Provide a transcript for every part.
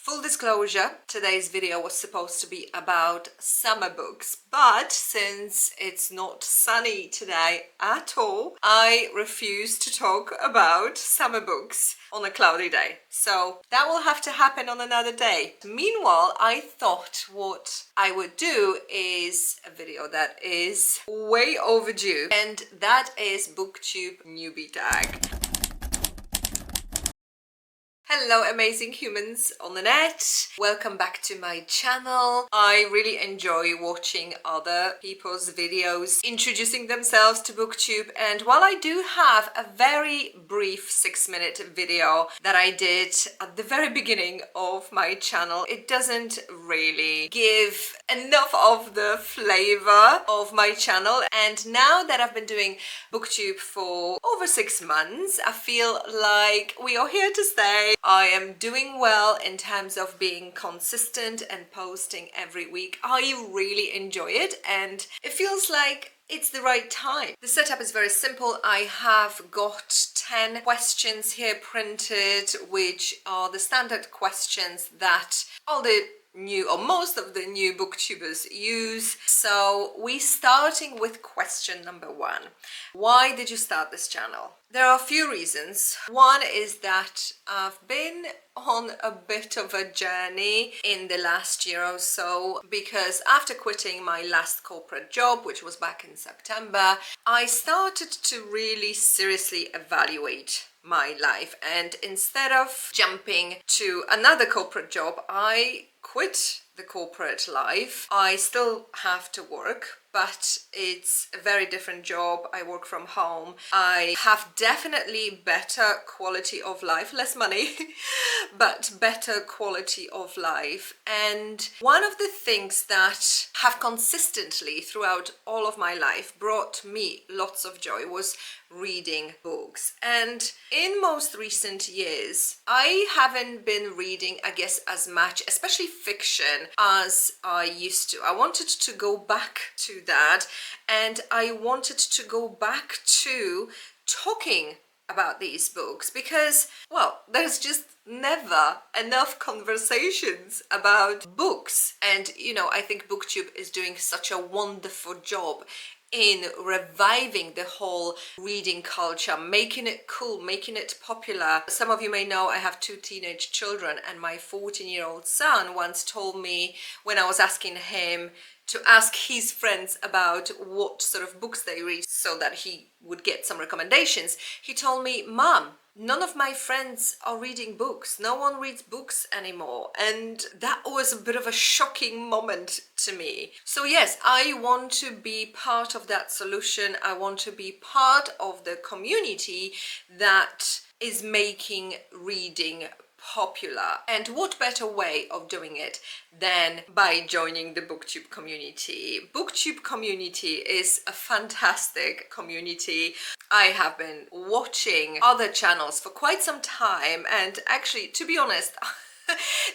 Full disclosure, today's video was supposed to be about summer books, but since it's not sunny today at all, I refuse to talk about summer books on a cloudy day. So that will have to happen on another day. Meanwhile, I thought what I would do is a video that is way overdue, and that is BookTube newbie tag. Hello amazing humans on the net, welcome back to my channel. I really enjoy watching other people's videos introducing themselves to BookTube, and while I do have a very brief 6-minute video that I did at the very beginning of my channel, it doesn't really give enough of the flavor of my channel. And now that I've been doing BookTube for over 6 months, I feel like we are here to stay. I am doing well in terms of being consistent and posting every week. I really enjoy it and it feels like it's the right time. The setup is very simple. I have got 10 questions here printed, which are the standard questions that all the new or most of the new booktubers use. So we're starting with question number 1. Why did you start this channel? There are a few reasons. One is that I've been on a bit of a journey in the last year or so, because after quitting my last corporate job, which was back in September, I started to really seriously evaluate my life, and instead of jumping to another corporate job, I quit the corporate life. I still have to work, but it's a very different job. I work from home. I have definitely better quality of life, less money, but better quality of life. And one of the things that have consistently throughout all of my life brought me lots of joy was reading books. And in most recent years, I haven't been reading, I guess, as much, especially fiction, as I used to. I wanted to go back to that, and I wanted to go back to talking about these books because, well, there's just never enough conversations about books. And you know, I think BookTube is doing such a wonderful job in reviving the whole reading culture, making it cool, making it popular. Some of you may know I have 2 teenage children, and my 14-year-old son once told me, when I was asking him to ask his friends about what sort of books they read so that he would get some recommendations, he told me, "Mom, none of my friends are reading books. No one reads books anymore." And that was a bit of a shocking moment to me. So yes, I want to be part of that solution. I want to be part of the community that is making reading popular. And what better way of doing it than by joining the BookTube community? BookTube community is a fantastic community. I have been watching other channels for quite some time, and actually, to be honest,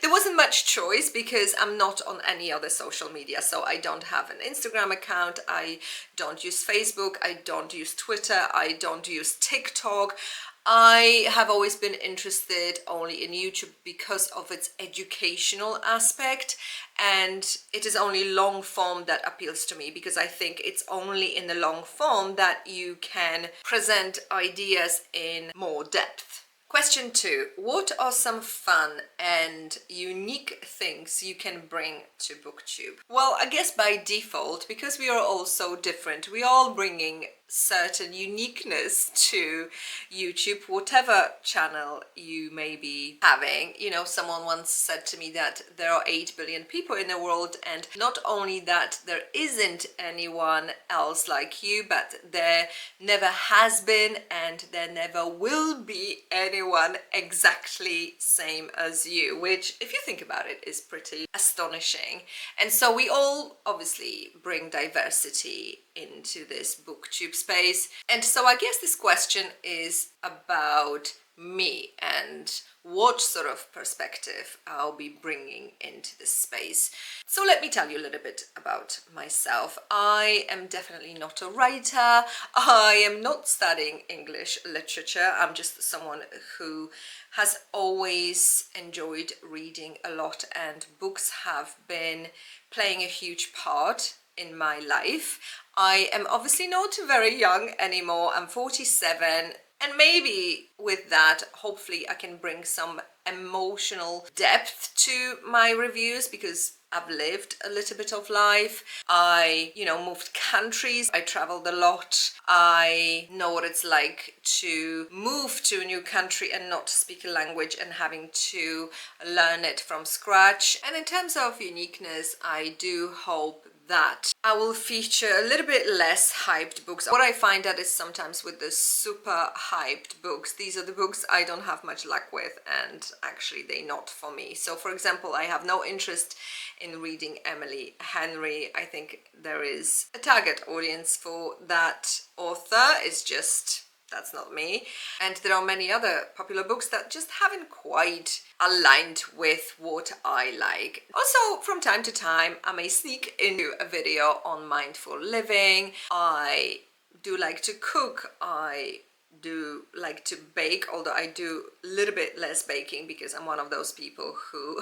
there wasn't much choice because I'm not on any other social media. So I don't have an Instagram account, I don't use Facebook, I don't use Twitter, I don't use TikTok. I have always been interested only in YouTube because of its educational aspect, and it is only long form that appeals to me, because I think it's only in the long form that you can present ideas in more depth. Question 2. What are some fun and unique things you can bring to BookTube? Well, I guess by default, because we are all so different, we are all bringing certain uniqueness to YouTube, whatever channel you may be having. You know, someone once said to me that there are 8 billion people in the world, and not only that there isn't anyone else like you, but there never has been and there never will be anyone exactly same as you, which, if you think about it, is pretty astonishing. And so we all obviously bring diversity into this BookTube space. And so I guess this question is about me and what sort of perspective I'll be bringing into this space. So let me tell you a little bit about myself. I am definitely not a writer. I am not studying English literature. I'm just someone who has always enjoyed reading a lot, and books have been playing a huge part in my life. I am obviously not very young anymore. I'm 47. And maybe with that, hopefully I can bring some emotional depth to my reviews, because I've lived a little bit of life. I, moved countries. I traveled a lot. I know what it's like to move to a new country and not speak a language and having to learn it from scratch. And in terms of uniqueness, I do hope that I will feature a little bit less hyped books. What I find that is sometimes with the super hyped books, these are the books I don't have much luck with, and actually they're not for me. So for example, I have no interest in reading Emily Henry. I think there is a target audience for that author. It's just, that's not me. And there are many other popular books that just haven't quite aligned with what I like. Also, from time to time, I may sneak into a video on mindful living. I do like to cook. I do like to bake, although I do a little bit less baking because I'm one of those people who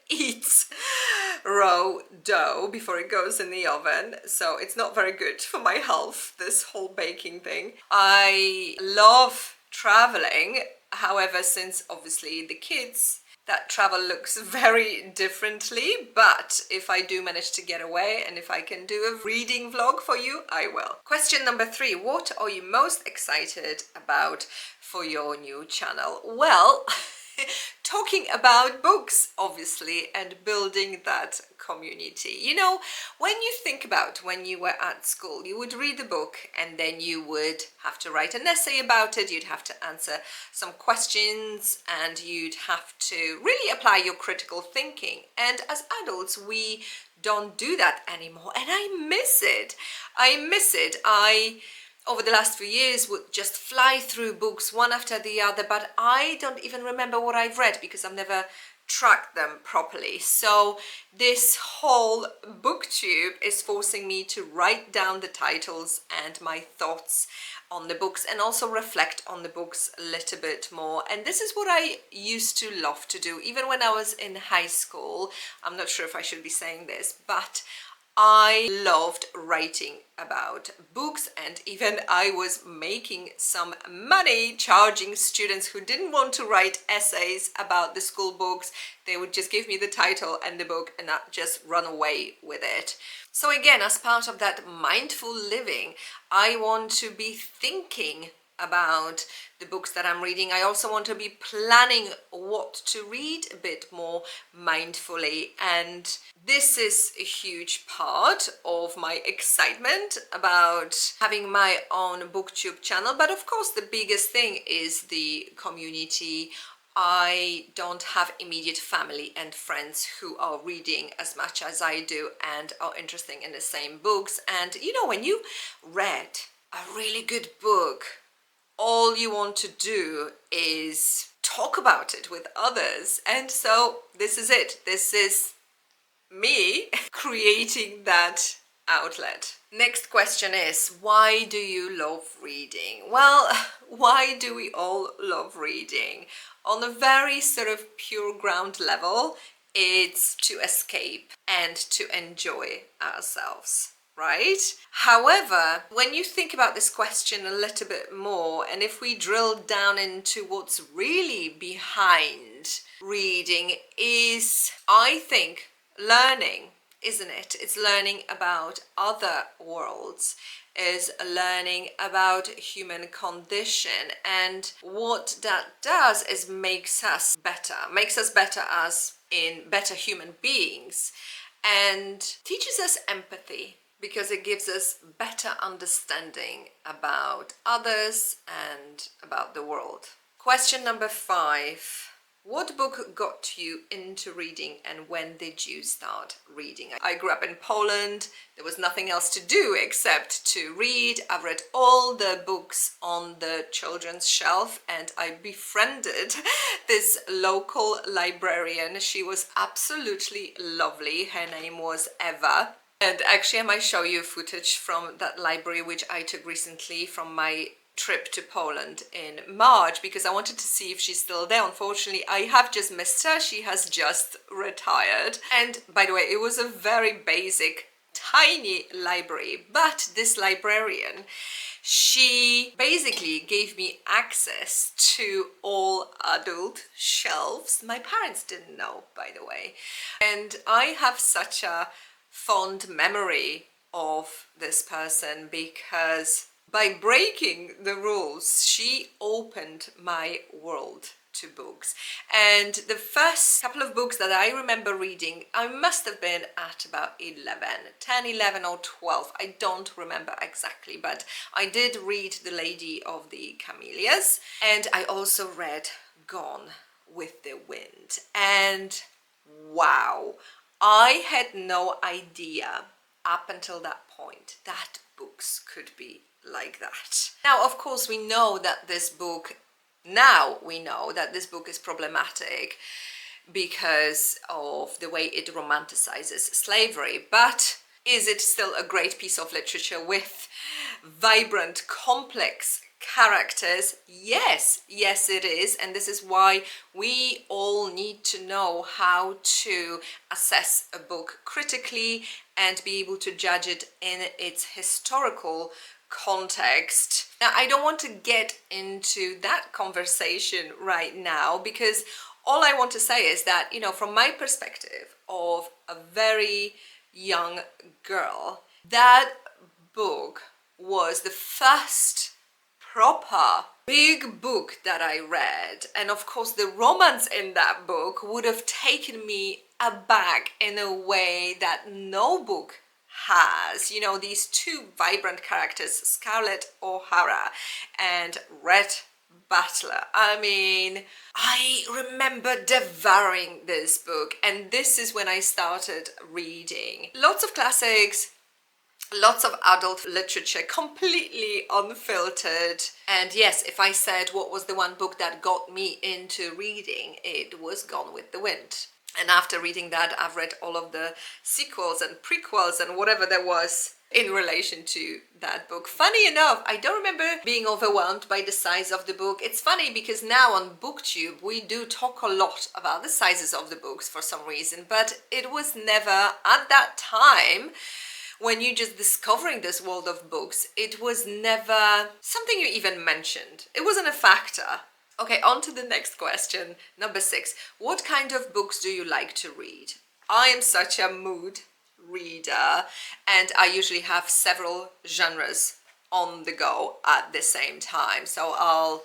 eats raw dough before it goes in the oven, so it's not very good for my health, this whole baking thing. I love traveling, however, since obviously the kids, that travel looks very differently, but if I do manage to get away and if I can do a reading vlog for you, I will. Question number 3, what are you most excited about for your new channel? Well, talking about books, obviously, and building that community. When you think about when you were at school, you would read a book and then you would have to write an essay about it, you'd have to answer some questions, and you'd have to really apply your critical thinking. And as adults, we don't do that anymore, and I miss it. Over the last few years, would just fly through books one after the other, but I don't even remember what I've read because I've never tracked them properly. So this whole BookTube is forcing me to write down the titles and my thoughts on the books, and also reflect on the books a little bit more. And this is what I used to love to do, even when I was in high school. I'm not sure if I should be saying this, but I loved writing about books, and even I was making some money charging students who didn't want to write essays about the school books. They would just give me the title and the book and I'd just run away with it. So again, as part of that mindful living, I want to be thinking about the books that I'm reading. I also want to be planning what to read a bit more mindfully, and this is a huge part of my excitement about having my own BookTube channel. But of course, the biggest thing is the community. I don't have immediate family and friends who are reading as much as I do and are interested in the same books. And when you read a really good book, all you want to do is talk about it with others. And so this is it. This is me creating that outlet. Next question is, why do you love reading? Well, why do we all love reading? On a very sort of pure ground level, it's to escape and to enjoy ourselves, right? However, when you think about this question a little bit more, and if we drill down into what's really behind reading, is, I think, learning, isn't it? It's learning about other worlds, is learning about human condition, and what that does is makes us better as in better human beings, and teaches us empathy, because it gives us better understanding about others and about the world. Question number 5. What book got you into reading and when did you start reading? I grew up in Poland. There was nothing else to do except to read. I've read all the books on the children's shelf and I befriended this local librarian. She was absolutely lovely. Her name was Eva. And actually I might show you footage from that library which I took recently from my trip to Poland in March because I wanted to see if she's still there. Unfortunately, I have just missed her. She has just retired. And by the way, it was a very basic, tiny library, but this librarian, she basically gave me access to all adult shelves. My parents didn't know, by the way. And I have such a fond memory of this person because by breaking the rules, she opened my world to books. And the first couple of books that I remember reading, I must have been at about 10, 11 or 12. I don't remember exactly, but I did read The Lady of the Camellias. And I also read Gone with the Wind. And wow, I had no idea up until that point that books could be like that. Now, of course, we know that this book is problematic because of the way it romanticizes slavery, but is it still a great piece of literature with vibrant, complex characters? Yes, it is, and this is why we all need to know how to assess a book critically and be able to judge it in its historical context. Now, I don't want to get into that conversation right now because all I want to say is that, from my perspective of a very young girl, that book was the first proper big book that I read, and of course the romance in that book would have taken me aback in a way that no book has. These two vibrant characters, Scarlett O'Hara and Rhett Butler. I mean, I remember devouring this book, and this is when I started reading lots of classics, lots of adult literature, completely unfiltered. And yes, if I said what was the one book that got me into reading, it was Gone with the Wind. And after reading that, I've read all of the sequels and prequels and whatever there was in relation to that book. Funny enough, I don't remember being overwhelmed by the size of the book. It's funny because now on BookTube, we do talk a lot about the sizes of the books for some reason, but it was never at that time when you're just discovering this world of books, it was never something you even mentioned. It wasn't a factor. Okay, on to the next question. Number 6. What kind of books do you like to read? I am such a mood reader, and I usually have several genres on the go at the same time. So I'll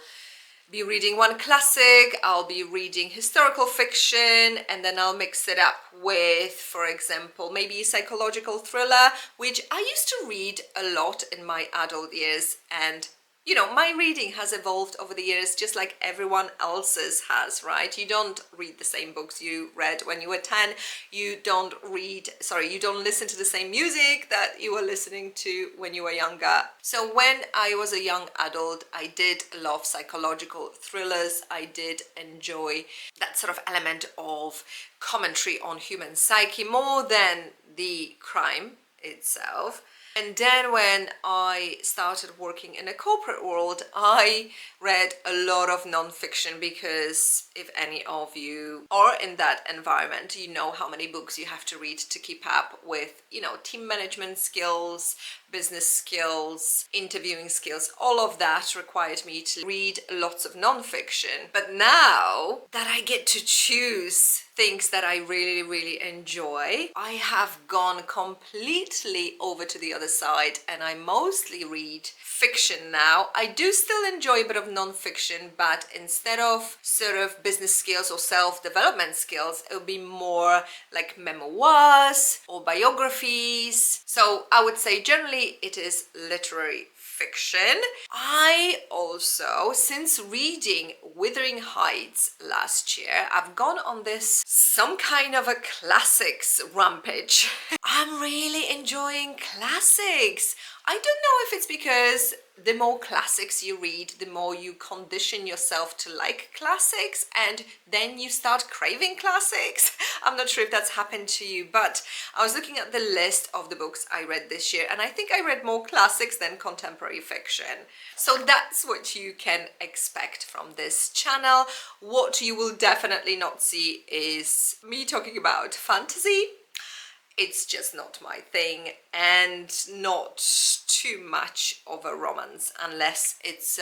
be reading one classic, I'll be reading historical fiction, and then I'll mix it up with, for example, maybe a psychological thriller, which I used to read a lot in my adult years. And my reading has evolved over the years, just like everyone else's has, right? You don't read the same books you read when you were 10. You don't listen to the same music that you were listening to when you were younger. So when I was a young adult, I did love psychological thrillers. I did enjoy that sort of element of commentary on human psyche more than the crime itself. And then when I started working in a corporate world, I read a lot of non-fiction because if any of you are in that environment, you know how many books you have to read to keep up with, team management skills, business skills, interviewing skills. All of that required me to read lots of non-fiction. But now that I get to choose things that I really, really enjoy, I have gone completely over to the other side and I mostly read fiction now. I do still enjoy a bit of non-fiction, but instead of sort of business skills or self-development skills, it would be more like memoirs or biographies. So I would say generally it is literary fiction. I also, since reading Wuthering Heights last year, I've gone on this some kind of a classics rampage. I'm really enjoying classics. I don't know if it's because the more classics you read, the more you condition yourself to like classics, and then you start craving classics. I'm not sure if that's happened to you, but I was looking at the list of the books I read this year, and I think I read more classics than contemporary fiction. So that's what you can expect from this channel. What you will definitely not see is me talking about fantasy. It's just not my thing, and not too much of a romance unless it's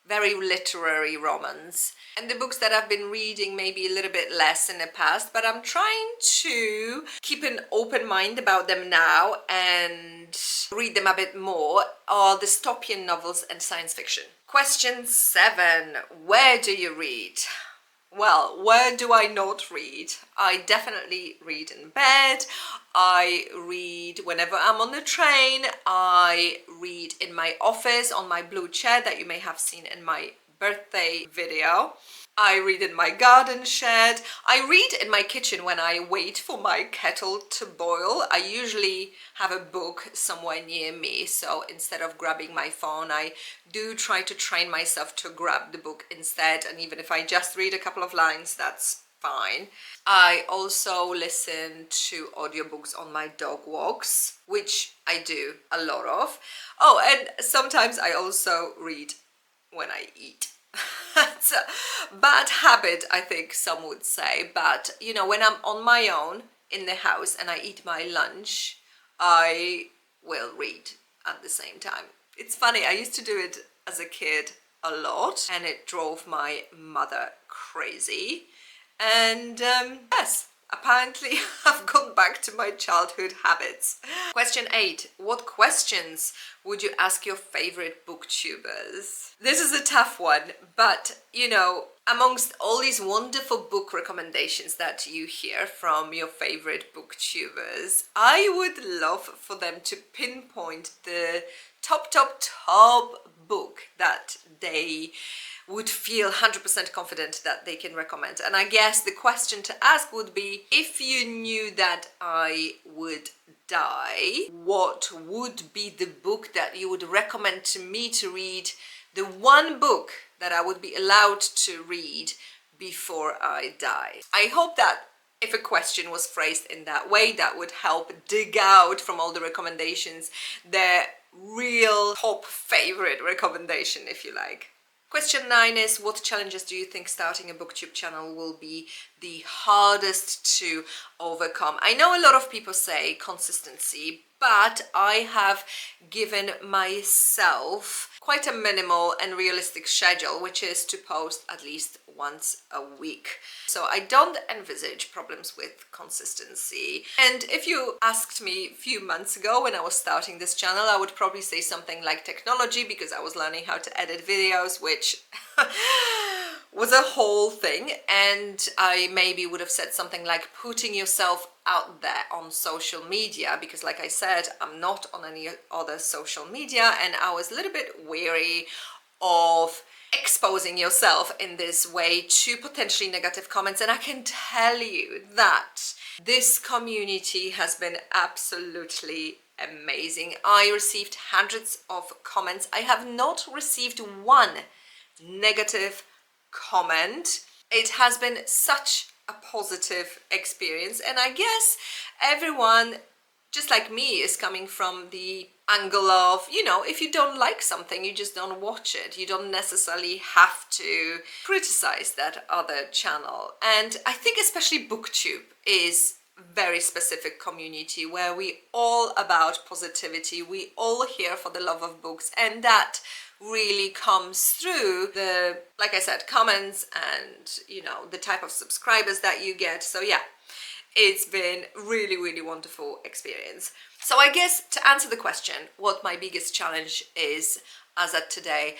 very literary romance. And the books that I've been reading maybe a little bit less in the past, but I'm trying to keep an open mind about them now and read them a bit more, are dystopian novels and science fiction. Question 7. Where do you read? Well, where do I not read? I definitely read in bed. I read whenever I'm on the train. I read in my office on my blue chair that you may have seen in my birthday video. I read in my garden shed. I read in my kitchen when I wait for my kettle to boil. I usually have a book somewhere near me, so instead of grabbing my phone, I do try to train myself to grab the book instead, and even if I just read a couple of lines, that's fine. I also listen to audiobooks on my dog walks, which I do a lot of. Oh, and sometimes I also read when I eat. It's a bad habit, I think some would say, but you know, when I'm on my own in the house and I eat my lunch, I will read at the same time. It's funny, I used to do it as a kid a lot, and it drove my mother crazy. And yes, apparently I've gone back to my childhood habits. Question 8. What questions would you ask your favorite booktubers? This is a tough one, but you know, amongst all these wonderful book recommendations that you hear from your favorite booktubers, I would love for them to pinpoint the top book that they would feel 100% confident that they can recommend. And I guess the question to ask would be, if you knew that I would die, what would be the book that you would recommend to me to read, the one book that I would be allowed to read before I die? I hope that if a question was phrased in that way, that would help dig out from all the recommendations their real top favorite recommendation, if you like. Question 9 is, what challenges do you think starting a BookTube channel will be the hardest to overcome? I know a lot of people say consistency, but I have given myself quite a minimal and realistic schedule, which is to post at least once a week. So I don't envisage problems with consistency. And if you asked me a few months ago when I was starting this channel, I would probably say something like technology, because I was learning how to edit videos, which was a whole thing. And I maybe would have said something like putting yourself out there on social media, because like I said, I'm not on any other social media, and I was a little bit wary of exposing yourself in this way to potentially negative comments. And I can tell you that this community has been absolutely amazing. I received hundreds of comments. I have not received one negative comment. It has been such a positive experience, and I guess everyone, just like me, is coming from the angle of, you know, if you don't like something, you just don't watch it. You don't necessarily have to criticize that other channel. And I think especially BookTube is very specific community where we all about positivity. We all here for the love of books, and that really comes through the, like I said, comments and, you know, the type of subscribers that you get. So yeah, it's been really wonderful experience. So I guess to answer the question, what my biggest challenge is as at today,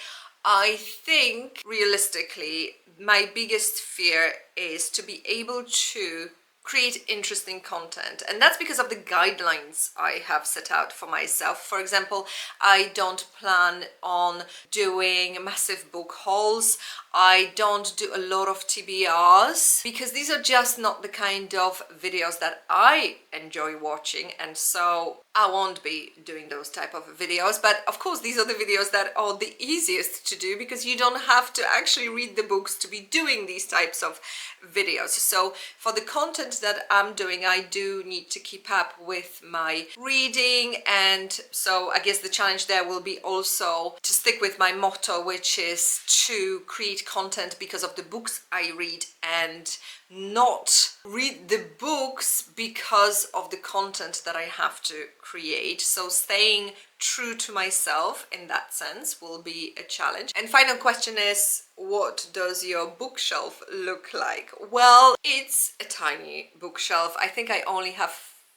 I think realistically my biggest fear is to be able to create interesting content, and that's because of the guidelines I have set out for myself. For example, I don't plan on doing massive book hauls. I don't do a lot of TBRs because these are just not the kind of videos that I enjoy watching, and so I won't be doing those type of videos. But of course, these are the videos that are the easiest to do because you don't have to actually read the books to be doing these types of videos. So for the content that I'm doing, I do need to keep up with my reading, and so I guess the challenge there will be also to stick with my motto, which is to create content because of the books I read and not read the books because of the content that I have to create. So staying true to myself in that sense will be a challenge. And final question is, what does your bookshelf look like? Well, it's a tiny bookshelf. I think I only have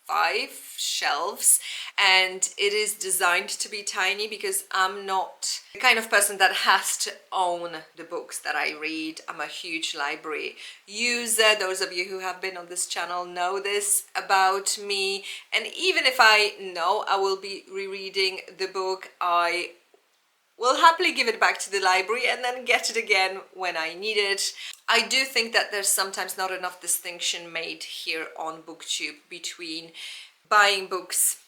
5 shelves, and it is designed to be tiny because I'm not the kind of person that has to own the books that I read. I'm a huge library user. Those of you who have been on this channel know this about me, and even if I know I will be rereading the book, I will happily give it back to the library and then get it again when I need it. I do think that there's sometimes not enough distinction made here on BookTube between buying books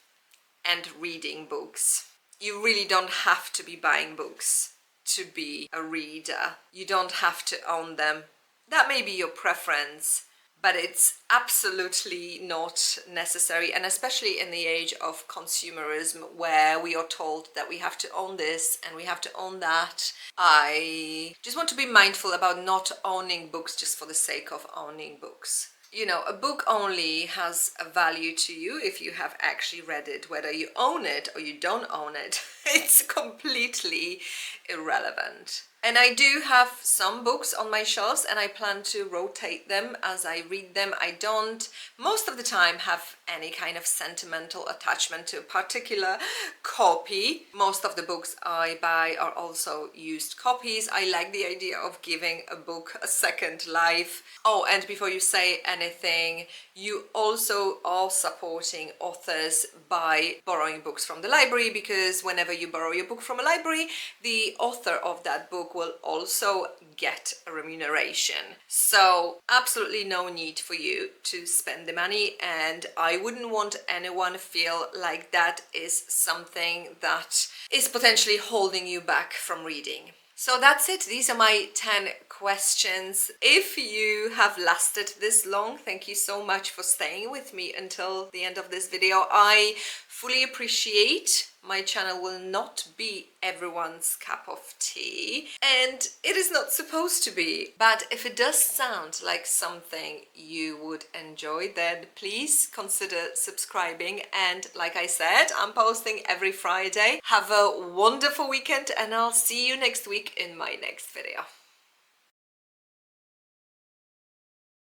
and reading books. You really don't have to be buying books to be a reader. You don't have to own them. That may be your preference, but it's absolutely not necessary, and especially in the age of consumerism where we are told that we have to own this and we have to own that. I just want to be mindful about not owning books just for the sake of owning books. You know, a book only has a value to you if you have actually read it. Whether you own it or you don't own it, it's completely irrelevant. And I do have some books on my shelves, and I plan to rotate them as I read them. I don't, most of the time, have any kind of sentimental attachment to a particular copy. Most of the books I buy are also used copies. I like the idea of giving a book a second life. Oh, and before you say anything, you also are supporting authors by borrowing books from the library, because whenever you borrow your book from a library, the author of that book will also get a remuneration. So absolutely no need for you to spend the money, and I wouldn't want anyone feel like that is something that is potentially holding you back from reading. So that's it. These are my 10 questions. If you have lasted this long, thank you so much for staying with me until the end of this video. I fully appreciate. My channel will not be everyone's cup of tea, and it is not supposed to be. But if it does sound like something you would enjoy, then please consider subscribing. And like I said, I'm posting every Friday. Have a wonderful weekend, and I'll see you next week in my next video.